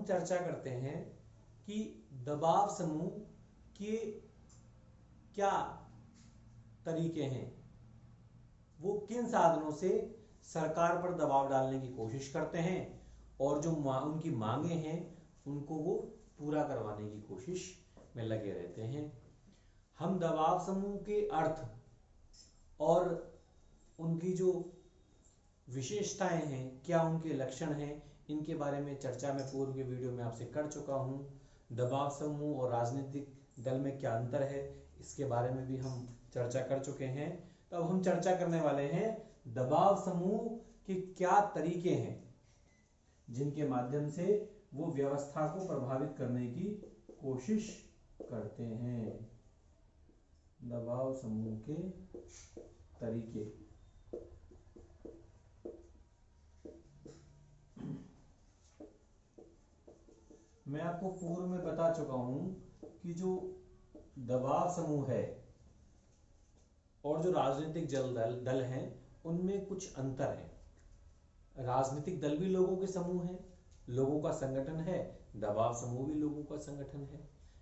चर्चा करते हैं कि दबाव समूह के क्या तरीके हैं, वो किन साधनों से सरकार पर दबाव डालने की कोशिश करते हैं और जो उनकी मांगे हैं उनको वो पूरा करवाने की कोशिश में लगे रहते हैं। हम दबाव समूह के अर्थ और उनकी जो विशेषताएं हैं, क्या उनके लक्षण हैं, इनके बारे में चर्चा मैं पूर्व के वीडियो में आपसे कर चुका हूं। दबाव समूह और राजनीतिक दल में क्या अंतर है, इसके बारे में भी हम चर्चा कर चुके हैं। तो अब हम चर्चा करने वाले हैं दबाव समूह के क्या तरीके हैं जिनके माध्यम से वो व्यवस्था को प्रभावित करने की कोशिश करते हैं। दबाव समूह के तरीके। मैं आपको पूर्व में बता चुका हूं कि जो दबाव समूह है और जो राजनीतिक दल हैं उनमें कुछ अंतर है। राजनीतिक दल भी लोगों के समूह हैं, लोगों का संगठन है, दबाव समूह भी लोगों का संगठन है।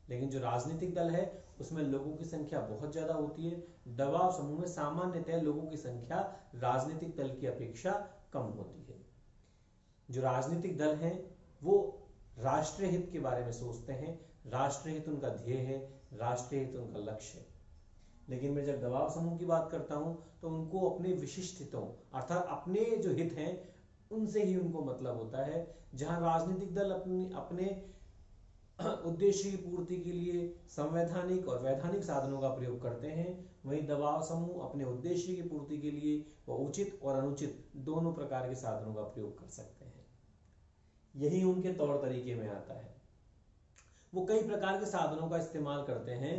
लेकिन जो राजनीतिक दल है उसमें लोगों की संख्या बहुत ज्यादा होती है। दबाव समूह में सामान्यतः लोगों की संख्या राजनीतिक दल की अपेक्षा कम होती है। जो राजनीतिक दल हैं वो राष्ट्रीय हित के बारे में सोचते हैं, राष्ट्रीय हित उनका ध्येय है, राष्ट्रीय हित उनका लक्ष्य है। लेकिन मैं जब दबाव समूह की बात करता हूं तो उनको अपने विशिष्ट हितों अर्थात अपने जो हित हैं उनसे ही उनको मतलब होता है। जहां राजनीतिक दल अपने उद्देश्य की पूर्ति के लिए संवैधानिक और वैधानिक साधनों का प्रयोग करते हैं, वहीं दबाव समूह अपने उद्देश्य की पूर्ति के लिए वह उचित और अनुचित दोनों प्रकार के साधनों का प्रयोग कर सकते हैं। यही उनके तौर तरीके में आता है। वो कई प्रकार के साधनों का इस्तेमाल करते हैं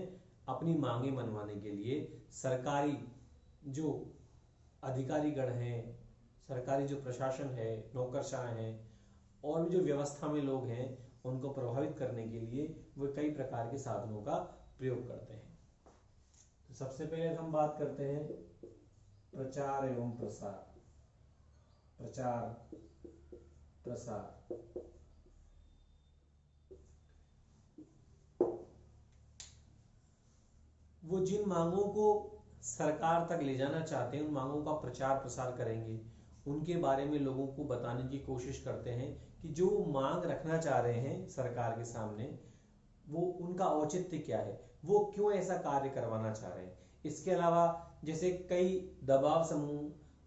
अपनी मांगे मनवाने के लिए। सरकारी जो अधिकारीगण हैं, सरकारी जो प्रशासन है, नौकरशाह हैं और भी जो व्यवस्था में लोग हैं उनको प्रभावित करने के लिए वे कई प्रकार के साधनों का प्रयोग करते हैं। तो सबसे पहले हम बात करते हैं प्रचार एवं प्रसार। प्रचार प्रसार। वो जिन मांगों को सरकार तक ले जाना चाहते हैं उन मांगों का प्रचार प्रसार करेंगे, उनके बारे में लोगों को बताने की कोशिश करते हैं कि जो मांग रखना चाह रहे हैं सरकार के सामने वो उनका औचित्य क्या है, वो क्यों ऐसा कार्य करवाना चाह रहे हैं। इसके अलावा जैसे कई दबाव समूह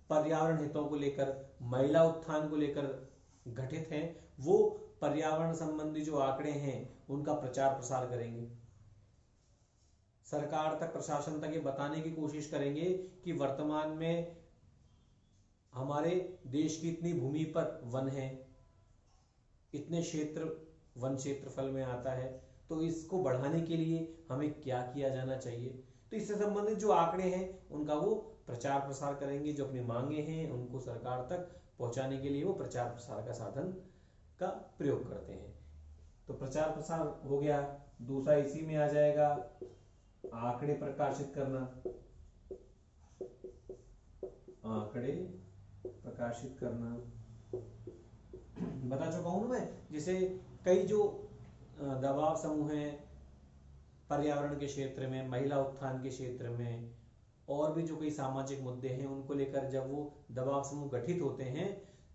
पर्यावरण हितों को लेकर, महिला उत्थान को लेकर गठित हैं, वो पर्यावरण संबंधी जो आंकड़े हैं उनका प्रचार प्रसार करेंगे। सरकार तक, प्रशासन तक ये बताने की कोशिश करेंगे कि वर्तमान में हमारे देश की इतनी भूमि पर वन है, इतने क्षेत्र वन क्षेत्रफल में आता है, तो इसको बढ़ाने के लिए हमें क्या किया जाना चाहिए। तो इससे संबंधित जो आंकड़े हैं उनका वो प्रचार प्रसार करेंगे। जो अपनी मांगे हैं उनको सरकार तक पहुंचाने के लिए वो प्रचार प्रसार का साधन का प्रयोग करते हैं। तो प्रचार प्रसार हो गया। दूसरा इसी में आ जाएगा आंकड़े प्रकाशित करना। आंकड़े प्रकाशित करना बता चुका हूं ना मैं। जैसे कई जो दबाव समूह हैं पर्यावरण के क्षेत्र में, महिला उत्थान के क्षेत्र में और भी जो कई सामाजिक मुद्दे हैं उनको लेकर जब वो दबाव समूह गठित होते हैं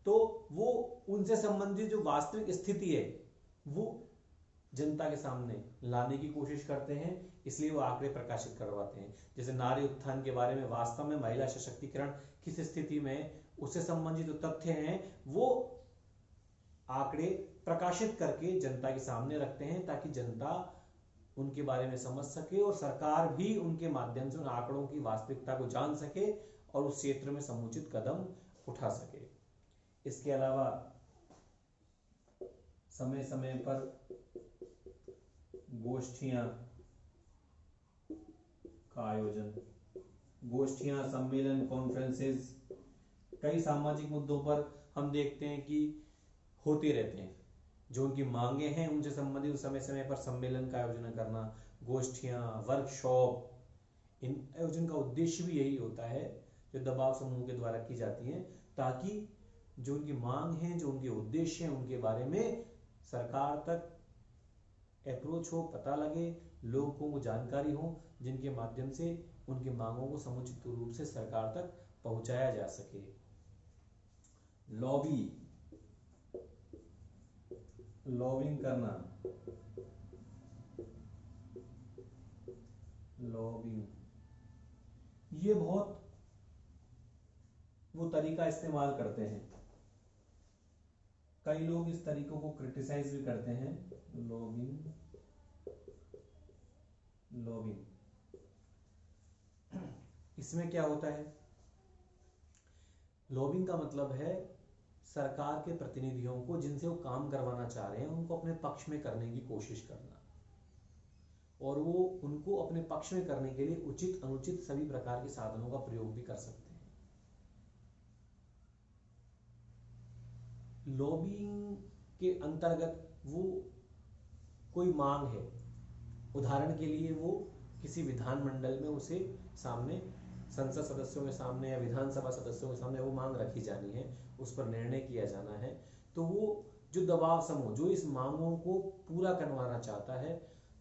तो वो उनसे संबंधित जो वास्तविक स्थिति है वो जनता के सामने लाने की कोशिश करते हैं, इसलिए वो आंकड़े प्रकाशित करवाते हैं। जैसे नारी उत्थान के बारे में, वास्तव में महिला सशक्तिकरण किस स्थिति में, उससे संबंधित जो तथ्य हैं वो आंकड़े प्रकाशित करके जनता के सामने रखते हैं ताकि जनता उनके बारे में समझ सके और सरकार भी उनके माध्यम से उन आंकड़ों की वास्तविकता को जान सके और उस क्षेत्र में समुचित कदम उठा सके। इसके अलावा समय समय पर गोष्ठियां का आयोजन, गोष्ठियां, सम्मेलन, कॉन्फ्रेंसेस कई सामाजिक मुद्दों पर हम देखते हैं कि होते रहते हैं। जो उनकी मांगे हैं उनसे संबंधित समय समय पर सम्मेलन का आयोजन करना, गोष्ठियां, वर्कशॉप, इन आयोजन का उद्देश्य भी यही होता है जो दबाव समूह के द्वारा की जाती है, ताकि जो उनकी मांग है, जो उनके उद्देश्य हैं, उनके बारे में सरकार तक अप्रोच हो, पता लगे, लोगों को जानकारी हो, जिनके माध्यम से उनकी मांगों को समुचित रूप से सरकार तक पहुंचाया जा सके। लॉबिंग करना, लॉबिंग, ये बहुत वो तरीका इस्तेमाल करते हैं। कई लोग इस तरीकों को क्रिटिसाइज भी करते हैं। लॉबिंग, इसमें क्या होता है? लॉबिंग का मतलब है सरकार के प्रतिनिधियों को, जिनसे वो काम करवाना चाह रहे हैं, उनको अपने पक्ष में करने की कोशिश करना, और वो उनको अपने पक्ष में करने के लिए उचित अनुचित सभी प्रकार के साधनों का प्रयोग भी कर सकते हैं। लॉबिंग के अंतर्गत वो कोई मांग है, उदाहरण के लिए वो किसी विधानमंडल में उसे सामने संसद सदस्यों के सामने या विधानसभा सदस्यों के सामने वो मांग रखी जानी है, उस पर निर्णय किया जाना है, तो वो जो दबाव समूह जो इस मांगों को पूरा करवाना चाहता है,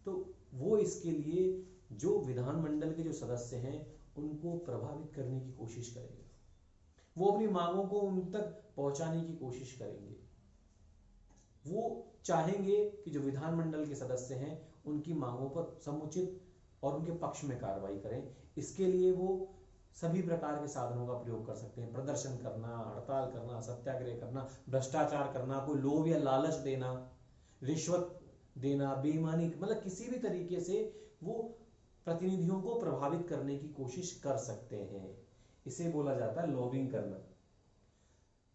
तो वो इसके लिए जो विधानमंडल के जो सदस्य हैं उनको प्रभावित करने की कोशिश करेगा, वो अपनी मांगों को उन तक पहुंचाने की कोशिश करेंगे। वो चाहेंगे कि जो विधानमंडल के सदस्य हैं उनकी मांगों पर समुचित और उनके पक्ष में कार्रवाई करें। इसके लिए वो सभी प्रकार के साधनों का प्रयोग कर सकते हैं, प्रदर्शन करना, हड़ताल करना, सत्याग्रह करना, भ्रष्टाचार करना, कोई लोभ या लालच देना, रिश्वत देना, बेईमानी, मतलब किसी भी तरीके से वो प्रतिनिधियों को प्रभावित करने की कोशिश कर सकते हैं। इसे बोला जाता है लॉबिंग करना,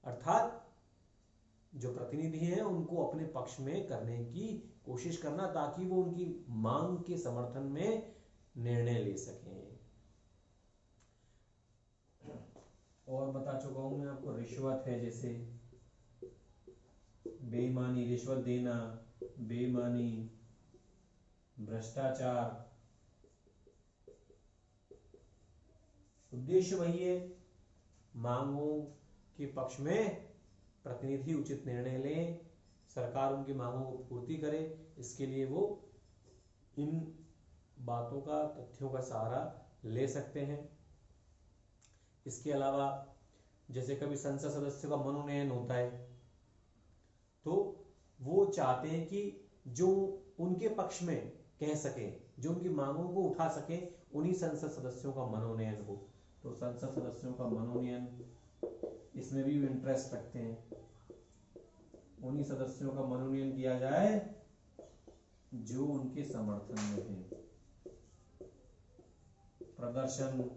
अर्थात जो प्रतिनिधि हैं उनको अपने पक्ष में करने की कोशिश करना, ताकि वो उनकी मांग के समर्थन में निर्णय ले सकें। और बता चुका हूं मैं आपको, रिश्वत है, जैसे बेईमानी, रिश्वत देना, बेईमानी, भ्रष्टाचार, उद्देश्य वही है, मांगों के पक्ष में प्रतिनिधि उचित निर्णय लें, सरकार उनकी मांगों को पूर्ति करे। इसके लिए वो इन बातों का, तथ्यों का सहारा ले सकते हैं। इसके अलावा जैसे कभी संसद सदस्य का मनोनयन होता है, तो वो चाहते हैं कि जो उनके पक्ष में कह सकें, जो उनकी मांगों को उठा सकें, उन्हीं संसद सदस्यों का मनोनयन हो। तो संसद सदस्यों का मनोनयन, इसमें भी इंटरेस्ट रखते हैं, उन्हीं सदस्यों का मनोनयन किया जाए जो उनके समर्थन में है। प्रदर्शन,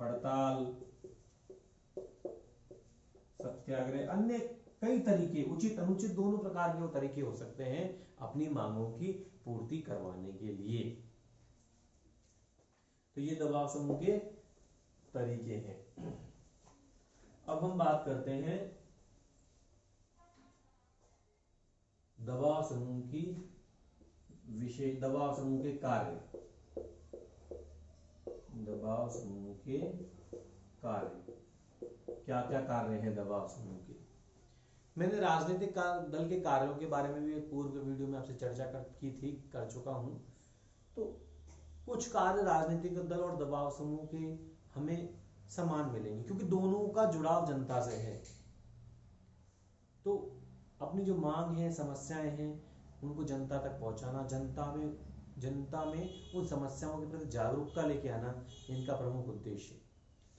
हड़ताल, सत्याग्रह, अन्य कई तरीके, उचित अनुचित दोनों प्रकार के वो तरीके हो सकते हैं अपनी मांगों की पूर्ति करवाने के लिए। तो ये दबाव समूह के तरीके हैं। अब हम बात करते हैं दबाव समूह की विशेष, दबाव समूह के कार्य, दबाव समूह के कार्य, क्या क्या कार्य हैं दबाव समूह के। मैंने राजनीतिक दल के कार्यों के बारे में भी एक पूर्व वीडियो में आपसे चर्चा कर चुका हूं। तो कुछ कार्य राजनीतिक दल और दबाव समूह के हमें समान मिलेंगे, क्योंकि दोनों का जुड़ाव जनता से है। तो अपनी जो मांग है, समस्याएं हैं, उनको जनता तक पहुंचाना, जनता में उन समस्याओं के प्रति जागरूकता लेके आना, इनका प्रमुख उद्देश्य है।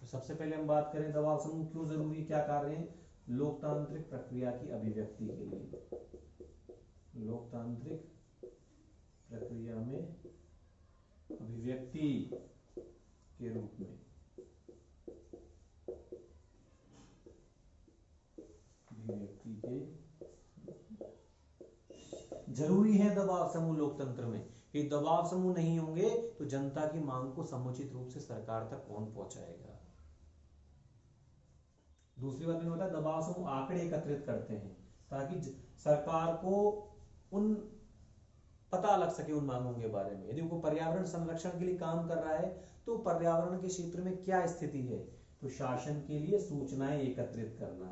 तो सबसे पहले हम बात करें दबाव समूह क्यों जरूरी, क्या कार्य हैं। लोकतांत्रिक प्रक्रिया की अभिव्यक्ति के लिए, लोकतांत्रिक प्रक्रिया में अभिव्यक्ति के रूप में, अभिव्यक्ति के जरूरी है दबाव समूह लोकतंत्र में। ये दबाव समूह नहीं होंगे तो जनता की मांग को समुचित रूप से सरकार तक कौन पहुंचाएगा। दूसरी बात मैंने बताया, दबाव समूह आंकड़े एकत्रित करते हैं ताकि सरकार को उन पता लग सके उन मांगों के बारे में। यदि वो पर्यावरण संरक्षण के लिए काम कर रहा है तो पर्यावरण के क्षेत्र में क्या स्थिति है, तो शासन के लिए सूचनाएं एकत्रित करना,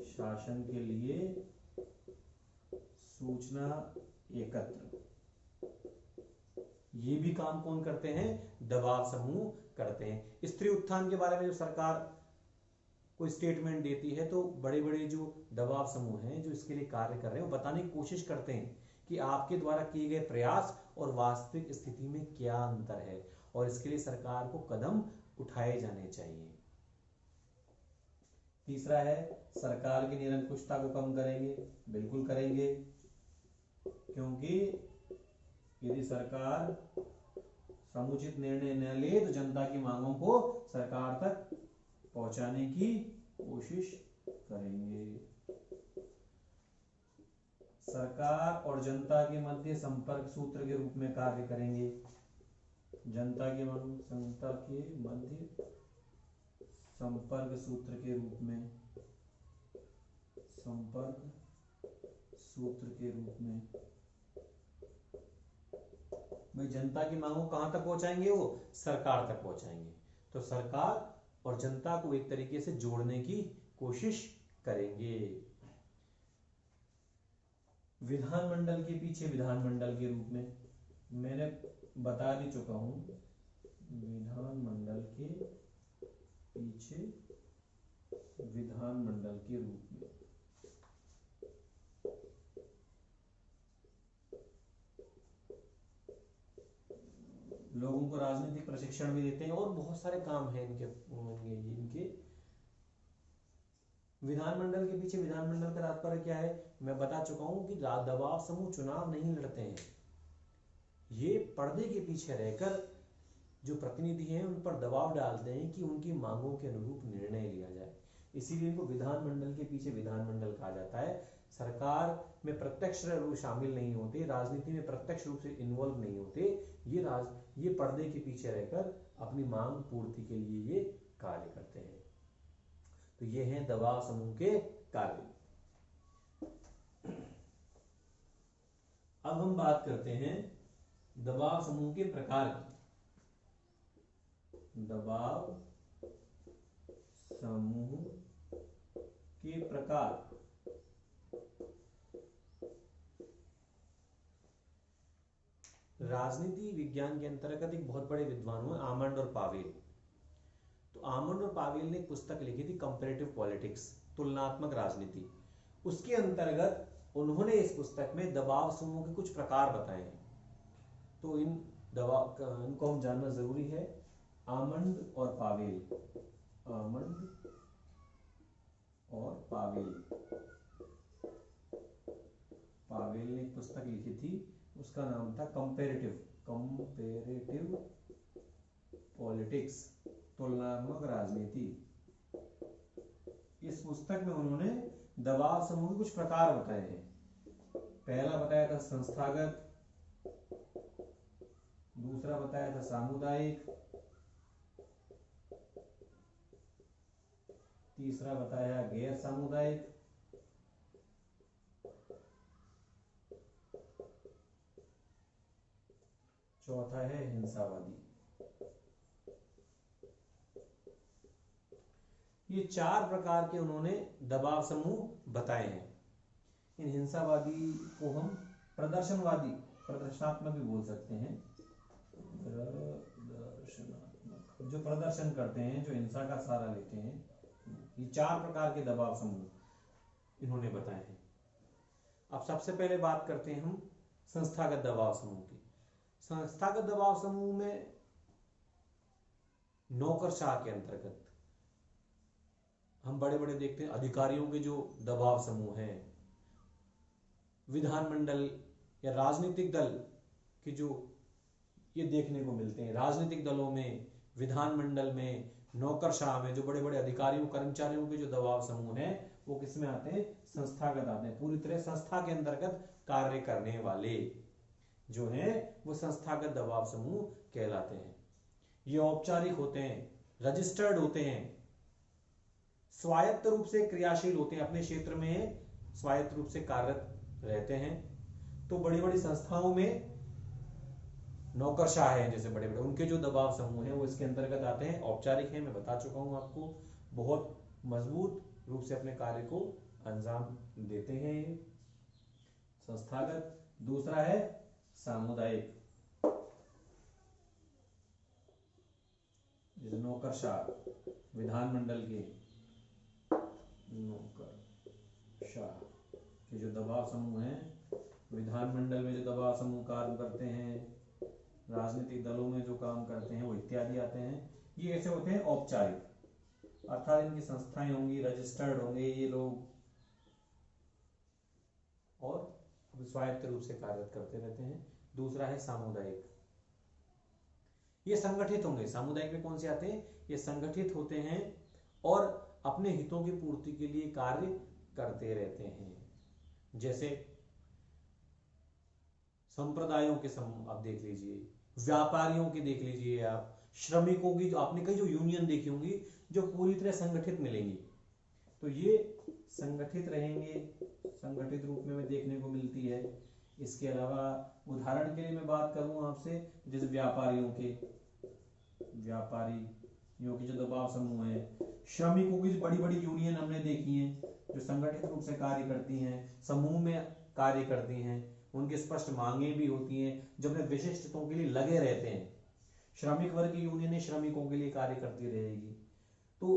शासन के लिए सूचना एकत्र, ये भी काम कौन करते हैं? दबाव समूह करते हैं। स्त्री उत्थान के बारे में जब सरकार कोई स्टेटमेंट देती है तो बड़े बड़े जो दबाव समूह हैं जो इसके लिए कार्य कर रहे हैं वो बताने की कोशिश करते हैं कि आपके द्वारा किए गए प्रयास और वास्तविक स्थिति में क्या अंतर है और इसके लिए सरकार को कदम उठाए जाने चाहिए। तीसरा है सरकार की निरंकुशता को कम करेंगे, बिल्कुल करेंगे, क्योंकि यदि सरकार समुचित निर्णय न ले तो जनता की मांगों को सरकार तक पहुंचाने की कोशिश करेंगे। सरकार और जनता के मध्य संपर्क सूत्र के रूप में कार्य करेंगे। जनता के मध्य संपर्क सूत्र के रूप में, भाई जनता की मांगों कहां तक पहुंचाएंगे? वो सरकार तक पहुंचाएंगे। तो सरकार और जनता को एक तरीके से जोड़ने की कोशिश करेंगे। विधानमंडल के पीछे विधानमंडल के रूप में, मैंने बता भी चुका हूं, विधानमंडल के पीछे विधानमंडल के रूप में लोगों को राजनीतिक प्रशिक्षण भी देते हैं और बहुत सारे काम हैं इनके। विधानमंडल के पीछे विधानमंडल का तात्पर्य क्या है? मैं बता चुका हूं कि दबाव समूह चुनाव नहीं लड़ते हैं, ये पर्दे के पीछे रहकर जो प्रतिनिधि हैं उन पर दबाव डालते हैं कि उनकी मांगों के अनुरूप निर्णय लिया जाए। इसीलिए इनको विधानमंडल के पीछे विधानमंडल कहा जाता है। सरकार में प्रत्यक्ष रूप से शामिल नहीं होते, राजनीति में प्रत्यक्ष रूप से इन्वॉल्व नहीं होते, ये पर्दे के पीछे रहकर अपनी मांग पूर्ति के लिए ये कार्य करते हैं। तो ये हैं दबाव समूह के कार्य। अब हम बात करते हैं दबाव समूह के प्रकार की। दबाव समूह के प्रकार। राजनीति विज्ञान के अंतर्गत एक बहुत बड़े विद्वान हुए आमंड और पावेल। तो आमंड और पावेल ने एक पुस्तक लिखी थी कंपैरेटिव पॉलिटिक्स, तुलनात्मक राजनीति। उसके अंतर्गत उन्होंने इस पुस्तक में दबाव समूह के कुछ प्रकार बताए हैं। तो इनको हम जानना जरूरी है। आमंड और पावेल, आमंड और पावेल ने एक पुस्तक लिखी थी, उसका नाम था कंपैरेटिव पॉलिटिक्स, तुलनात्मक राजनीति। इस पुस्तक में उन्होंने दबाव समूह के कुछ प्रकार बताए हैं। पहला बताया था संस्थागत, दूसरा बताया था सामुदायिक, तीसरा बताया गैर सामुदायिक, चौथा है हिंसावादी। ये चार प्रकार के उन्होंने दबाव समूह बताए हैं। इन हिंसावादी को हम प्रदर्शनवादी, प्रदर्शनात्मक भी बोल सकते हैं। प्रदर्शनात्मक, जो प्रदर्शन करते हैं, जो हिंसा का सहारा लेते हैं। ये चार प्रकार के दबाव समूह इन्होंने बताए हैं। अब सबसे पहले बात करते हैं हम संस्थागत दबाव समूह की। संस्थागत दबाव समूह में नौकरशाह के अंतर्गत हम बड़े बड़े देखते हैं अधिकारियों के जो दबाव समूह हैं, विधानमंडल या राजनीतिक दल के जो ये देखने को मिलते हैं। राजनीतिक दलों में, विधानमंडल में, नौकरशाह में जो बड़े बड़े अधिकारियों कर्मचारियों के जो दबाव समूह हैं वो किस में आते हैं? संस्थागत आते हैं। पूरी तरह संस्था के अंतर्गत कार्य करने वाले जो हैं वो संस्थागत दबाव समूह कहलाते हैं। ये औपचारिक होते हैं, रजिस्टर्ड होते हैं, स्वायत्त रूप से क्रियाशील होते हैं, अपने क्षेत्र में स्वायत्त रूप से कार्यरत रहते हैं। तो बड़ी बड़ी संस्थाओं में नौकरशाह हैं जैसे बड़े बड़े, उनके जो दबाव समूह हैं वो इसके अंतर्गत आते हैं। औपचारिक हैं, मैं बता चुका हूं आपको, बहुत मजबूत रूप से अपने कार्य को अंजाम देते हैं। संस्थागत, दूसरा है सामुदायिक, जैसे नौकरशाह, विधानमंडल के नौकरशाह के जो दबाव समूह हैं, विधानमंडल में जो दबाव समूह कार्य करते हैं, राजनीतिक दलों में जो काम करते हैं, वो इत्यादि आते हैं। ये ऐसे होते हैं औपचारिक, अर्थात इनकी संस्थाएं होंगी, रजिस्टर्ड होंगे ये लोग, और स्वायत्त रूप से कार्य करते रहते हैं। दूसरा है सामुदायिक, ये संगठित होंगे। सामुदायिक में कौन से आते हैं? ये संगठित होते हैं और अपने हितों की पूर्ति के लिए कार्य करते रहते हैं। जैसे संप्रदायों के समूह आप देख लीजिए, व्यापारियों के देख लीजिए आप, श्रमिकों की जो आपने कई जो यूनियन देखी होंगी जो पूरी तरह संगठित मिलेंगी, तो ये संगठित रहेंगे, संगठित रूप में देखने को मिलती है। इसके अलावा उदाहरण के लिए मैं बात करूं आपसे, जैसे व्यापारियों के जो दबाव समूह है, श्रमिकों की बड़ी बड़ी यूनियन हमने देखी हैं जो संगठित रूप से कार्य करती हैं, समूह में कार्य करती हैं, उनकी स्पष्ट मांगे भी होती हैं जो अपने विशिष्ट हितों के लिए लगे रहते हैं। श्रमिक वर्ग की यूनियन श्रमिकों के लिए कार्य करती रहेगी। तो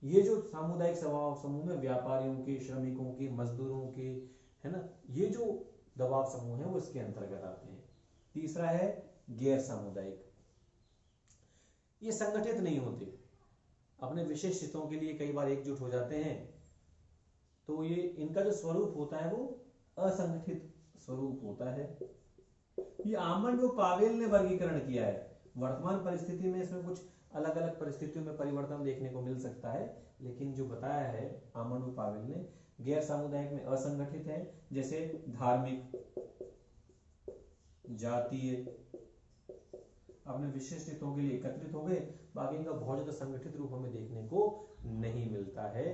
ये जो सामुदायिक दबाव समूह में व्यापारियों के, श्रमिकों के, मजदूरों के, है ना, ये जो दबाव समूह है वो इसके अंतर्गत आते हैं। तीसरा है गैर सामुदायिक, ये संगठित नहीं होते, अपने विशेष हितों के लिए कई बार एकजुट हो जाते हैं, तो ये इनका जो स्वरूप होता है वो असंगठित स्वरूप होता है। ये आमंड व पावेल ने वर्गीकरण किया है। वर्तमान परिस्थिति में इसमें कुछ अलग अलग परिस्थितियों में परिवर्तन देखने को मिल सकता है, लेकिन जो बताया है आमंड व पावेल ने, गैर सामुदायिक में असंगठित है, जैसे धार्मिक, जातीय, अपने विशिष्ट हितों के लिए एकत्रित हो गए, बाकी इनका बहुत ज्यादा संगठित रूप हमें देखने को नहीं मिलता है।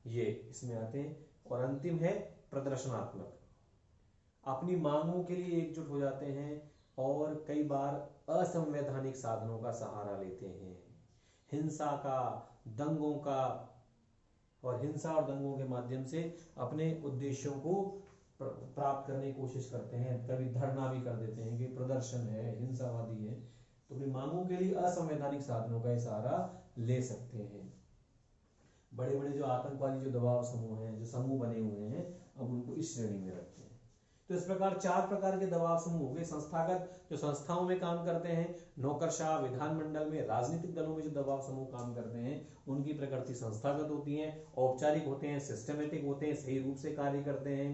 ये इसमें आते हैं। और अंतिम है प्रदर्शनात्मक, अपनी मांगों के लिए एकजुट हो जाते हैं और कई बार असंवैधानिक साधनों का सहारा लेते हैं, हिंसा का, दंगों का, और हिंसा और दंगों के माध्यम से अपने उद्देश्यों को प्राप्त करने की कोशिश करते हैं। कभी धरना भी कर देते हैं कि प्रदर्शन है, हिंसावादी है, तो अपनी मांगों के लिए असंवैधानिक साधनों का सहारा ले सकते हैं। बड़े बड़े जो आतंकवादी जो दबाव समूह हैं, जो समूह बने हुए हैं, अब उनको इस श्रेणी में रखते हैं। तो इस प्रकार 4 प्रकार के दबाव समूह हो गए। संस्थागत, जो संस्थाओं में काम करते हैं, नौकरशाह, विधानमंडल में, राजनीतिक दलों में जो दबाव समूह काम करते हैं, उनकी प्रकृति संस्थागत होती है, औपचारिक होते हैं, सिस्टमेटिक होते हैं, सही रूप से कार्य करते हैं,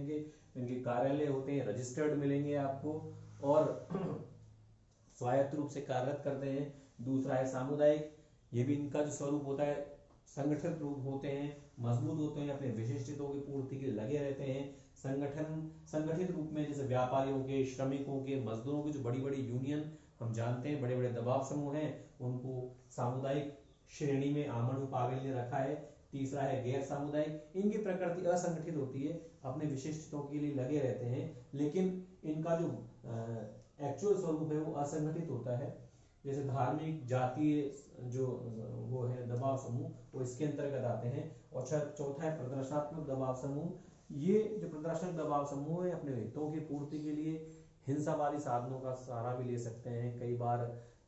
इनके कार्यालय होते हैं, रजिस्टर्ड मिलेंगे आपको, और स्वायत्त रूप से कार्यरत करते हैं। दूसरा है सामुदायिक, ये भी इनका जो स्वरूप होता है संगठित रूप होते हैं, मजबूत होते हैं, अपने विशिष्ट हितों की पूर्ति के लिए लगे रहते हैं। संगठित रूप में जैसे व्यापारियों के, श्रमिकों के, मजदूरों की जो बड़ी बड़ी यूनियन हम जानते हैं, बड़े बड़े दबाव समूह हैं, उनको सामुदायिक श्रेणी में आमंड पावेल ने रखा है। तीसरा है गैर सामुदायिक, इनकी प्रकृति असंगठित होती है, अपने विशिष्ट हितों के लिए लगे रहते हैं, लेकिन इनका जो एक्चुअल स्वरूप है वो असंगठित होता है। जैसे धार्मिक, जातीय जो वो है दबाव समूह, वो इसके अंतर्गत आते हैं। और चौथा है प्रदर्शनात्मक दबाव समूह। ये जो प्रदर्शनात्मक दबाव समूह है अपने हितों की पूर्ति के लिए हिंसावादी साधनों का सहारा भी ले सकते हैं। कई बार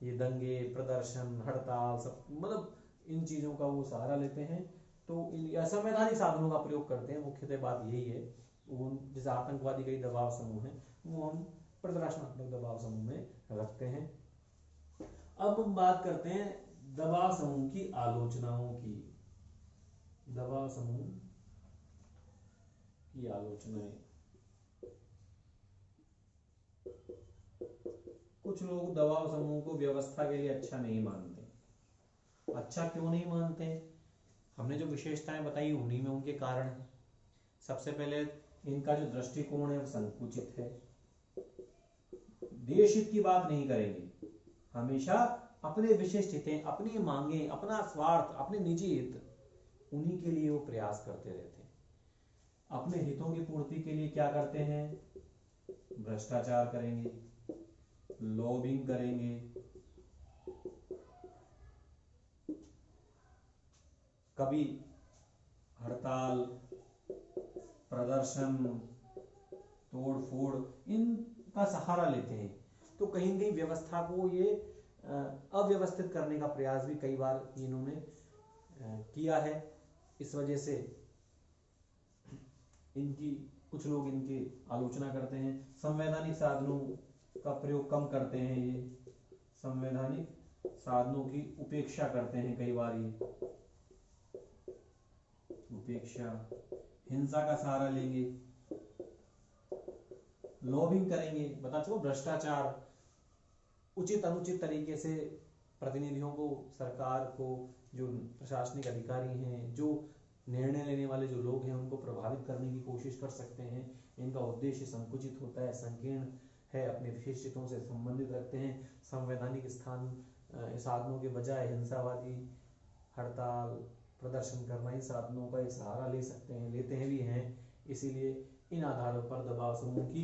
ये दंगे, प्रदर्शन, हड़ताल, सब मतलब इन चीजों का वो सहारा लेते हैं, तो असंवैधानिक साधनों का प्रयोग करते हैं। मुख्यतः बात यही है। जैसे आतंकवादी कई दबाव समूह हैं, वो हम प्रदर्शनात्मक दबाव समूह में रखते हैं। अब हम बात करते हैं दबाव समूह की आलोचनाओं की। दबाव समूह की आलोचनाएं, कुछ लोग दबाव समूह को व्यवस्था के लिए अच्छा नहीं मानते। अच्छा क्यों नहीं मानते? हमने जो विशेषताएं बताई उन्हीं में उनके कारण है। सबसे पहले इनका जो दृष्टिकोण है वो संकुचित है, देश हित की बात नहीं करेंगे, हमेशा अपने विशिष्ट हितें, अपनी मांगे, अपना स्वार्थ, अपने निजी हित, उन्हीं के लिए वो प्रयास करते रहते हैं। अपने हितों की पूर्ति के लिए क्या करते हैं? भ्रष्टाचार करेंगे, लॉबिंग करेंगे, कभी हड़ताल, प्रदर्शन, तोड़ फोड़ इनका सहारा लेते हैं। तो कहीं न कहीं व्यवस्था को ये अव्यवस्थित करने का प्रयास भी कई बार इन्होंने किया है। इस वजह से इनकी कुछ लोग इनकी आलोचना करते हैं। संवैधानिक साधनों का प्रयोग कम करते हैं, ये संवैधानिक साधनों की उपेक्षा करते हैं कई बार, ये उपेक्षा, हिंसा का सहारा लेंगे, लॉबिंग करेंगे, बता चुका भ्रष्टाचार, उचित अनुचित तरीके से प्रतिनिधियों को, सरकार को, जो प्रशासनिक अधिकारी हैं, जो निर्णय लेने वाले जो लोग हैं, उनको प्रभावित करने की कोशिश कर सकते हैं। इनका उद्देश्य संकुचित होता है, संकीर्ण है, अपने विशेष हितों से संबंधित रखते हैं। संवैधानिक साधनों के बजाय हिंसावादी हड़ताल, प्रदर्शन करना, इन साधनों का सहारा ले सकते हैं, लेते हैं भी हैं। इसीलिए इन आधारों पर दबाव समूह की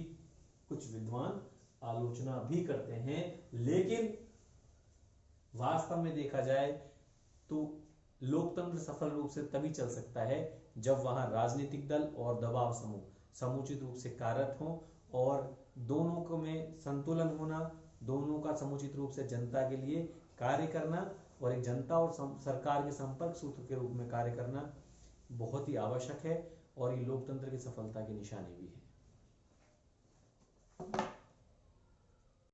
कुछ विद्वान आलोचना भी करते हैं। लेकिन वास्तव में देखा जाए तो लोकतंत्र सफल रूप से तभी चल सकता है जब वहां राजनीतिक दल और दबाव समूह समुचित रूप से कार्यरत हों और दोनों को में संतुलन होना, दोनों का समुचित रूप से जनता के लिए कार्य करना और एक जनता और सरकार के संपर्क सूत्र के रूप में कार्य करना बहुत ही आवश्यक है और ये लोकतंत्र की सफलता की निशानी भी है।